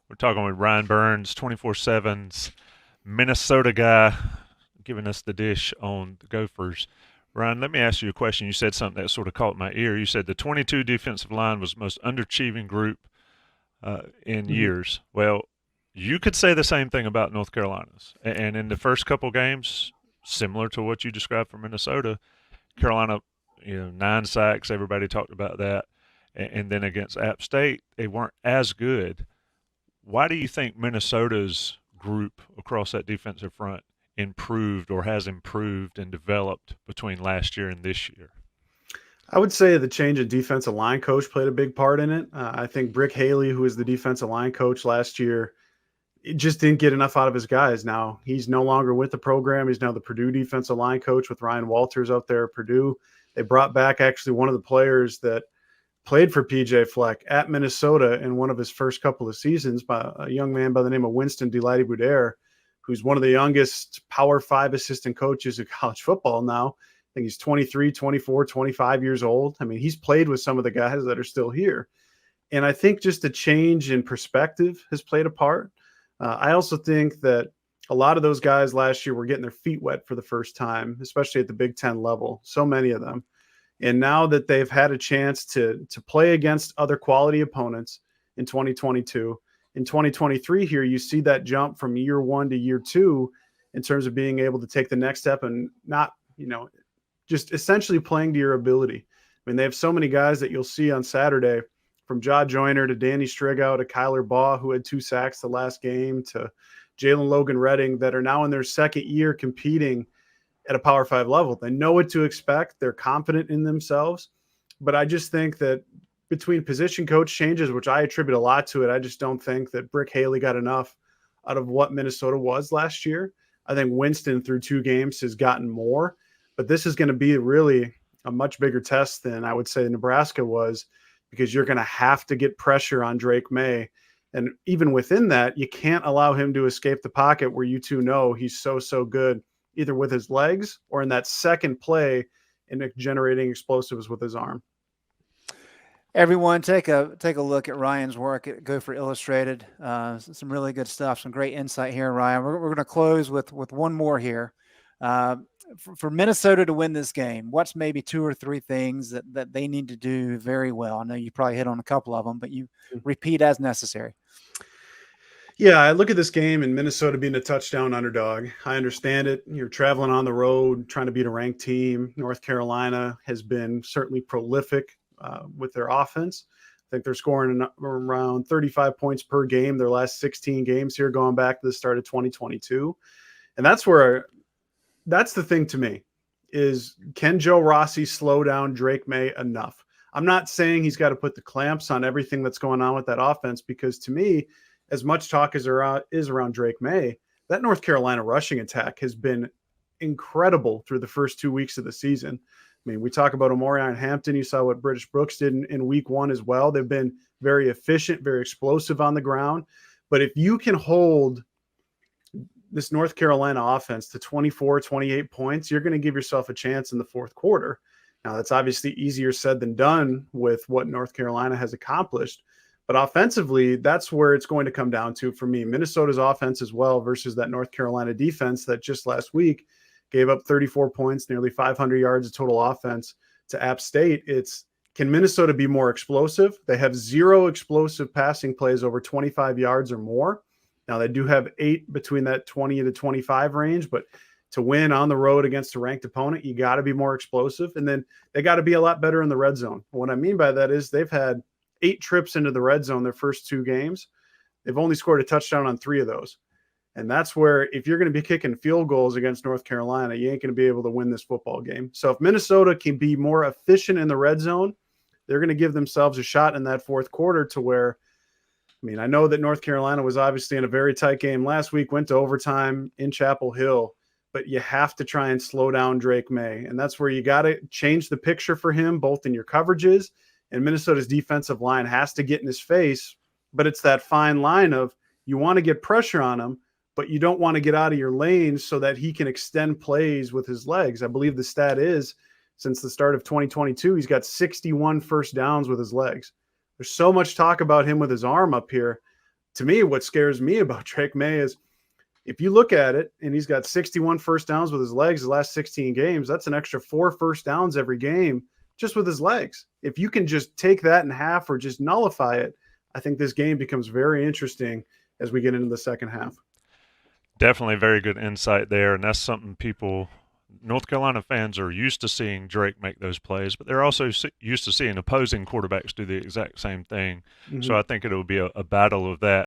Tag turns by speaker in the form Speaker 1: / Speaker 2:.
Speaker 1: We're talking with Ryan Burns, 24/7's Minnesota guy, giving us the dish on the Gophers. Ryan, let me ask you a question. You said something that sort of caught my ear. You said the 22 defensive line was the most underachieving group in
Speaker 2: Mhm.
Speaker 1: years. Well, you could say the same thing about North Carolina's. And in the first couple games, similar to what you described for Minnesota, Carolina, 9 sacks. Everybody talked about that. And then against App State, they weren't as good. Why do you think Minnesota's group across that defensive front improved or has improved and developed between last year and this year?
Speaker 2: I would say the change of defensive line coach played a big part in it. I think Brick Haley, who was the defensive line coach last year, it just didn't get enough out of his guys. Now he's no longer with the program. He's now the Purdue defensive line coach with Ryan Walters out there at Purdue. They brought back actually one of the players that played for PJ Fleck at Minnesota in one of his first couple of seasons, by a young man by the name of Winston Delighty Boudere, who's one of the youngest Power Five assistant coaches in college football now. I think he's 23, 24, 25 years old. I mean, he's played with some of the guys that are still here. And I think just a change in perspective has played a part. I also think that a lot of those guys last year were getting their feet wet for the first time, especially at the Big Ten level. So many of them. And now that they've had a chance to play against other quality opponents in 2022, in 2023 here, you see that jump from year one to year two in terms of being able to take the next step and not, just essentially playing to your ability. I mean, they have so many guys that you'll see on Saturday, from Jaw Joyner to Danny Strigow to Kyler Baugh, who had 2 sacks the last game, to Jalen Logan Redding, that are now in their second year competing at a Power Five level. They know what to expect. They're confident in themselves. But I just think that between position coach changes, which I attribute a lot to it, I just don't think that Brick Haley got enough out of what Minnesota was last year. I think Winston through 2 games has gotten more, but this is going to be really a much bigger test than I would say Nebraska was, because you're going to have to get pressure on Drake May. And even within that, you can't allow him to escape the pocket where you two know he's so good, either with his legs or in that second play in generating explosives with his arm.
Speaker 3: Everyone, take a look at Ryan's work at Gopher Illustrated. Some really good stuff, some great insight here, Ryan. We're going to close with one more here. For Minnesota to win this game, what's maybe 2 or 3 things that they need to do very well? I know you probably hit on a couple of them, but you repeat as necessary.
Speaker 2: Yeah, I look at this game and Minnesota being a touchdown underdog. I understand it. You're traveling on the road, trying to beat a ranked team. North Carolina has been certainly prolific with their offense. I think they're scoring around 35 points per game their last 16 games here, going back to the start of 2022. And that's the thing to me is, can Joe Rossi slow down Drake May enough? I'm not saying he's got to put the clamps on everything that's going on with that offense, because to me, as much talk as there is around Drake May, that North Carolina rushing attack has been incredible through the first 2 weeks of the season. I mean, we talk about Omarion Hampton. You saw what British Brooks did in week one as well. They've been very efficient, very explosive on the ground. But if you can hold this North Carolina offense to 24, 28 points, you're going to give yourself a chance in the fourth quarter. Now, that's obviously easier said than done with what North Carolina has accomplished. But offensively, that's where it's going to come down to for me. Minnesota's offense as well versus that North Carolina defense that just last week gave up 34 points, nearly 500 yards of total offense to App State. It's, can Minnesota be more explosive? They have 0 explosive passing plays over 25 yards or more. Now, they do have 8 between that 20 to 25 range, but to win on the road against a ranked opponent, you got to be more explosive. And then they got to be a lot better in the red zone. What I mean by that is they've had 8 trips into the red zone their first 2 games. They've only scored a touchdown on 3 of those. And that's where, if you're going to be kicking field goals against North Carolina, you ain't going to be able to win this football game. So if Minnesota can be more efficient in the red zone, they're going to give themselves a shot in that fourth quarter to where, I mean, I know that North Carolina was obviously in a very tight game last week, went to overtime in Chapel Hill, but you have to try and slow down Drake May. And that's where you got to change the picture for him, both in your coverages, and Minnesota's defensive line has to get in his face. But it's that fine line of, you want to get pressure on him, but you don't want to get out of your lane so that he can extend plays with his legs. I believe the stat is, since the start of 2022, he's got 61 first downs with his legs. There's so much talk about him with his arm up here. to me, what scares me about Drake May is if you look at it, and he's got 61 first downs with his legs the last 16 games, that's an extra 4 first downs every game just with his legs. If you can just take that in half or just nullify it, I think this game becomes very interesting as we get into the second half.
Speaker 1: Definitely very good insight there, and that's something North Carolina fans are used to seeing Drake make those plays, but they're also used to seeing opposing quarterbacks do the exact same thing. So I think it'll be a battle of that.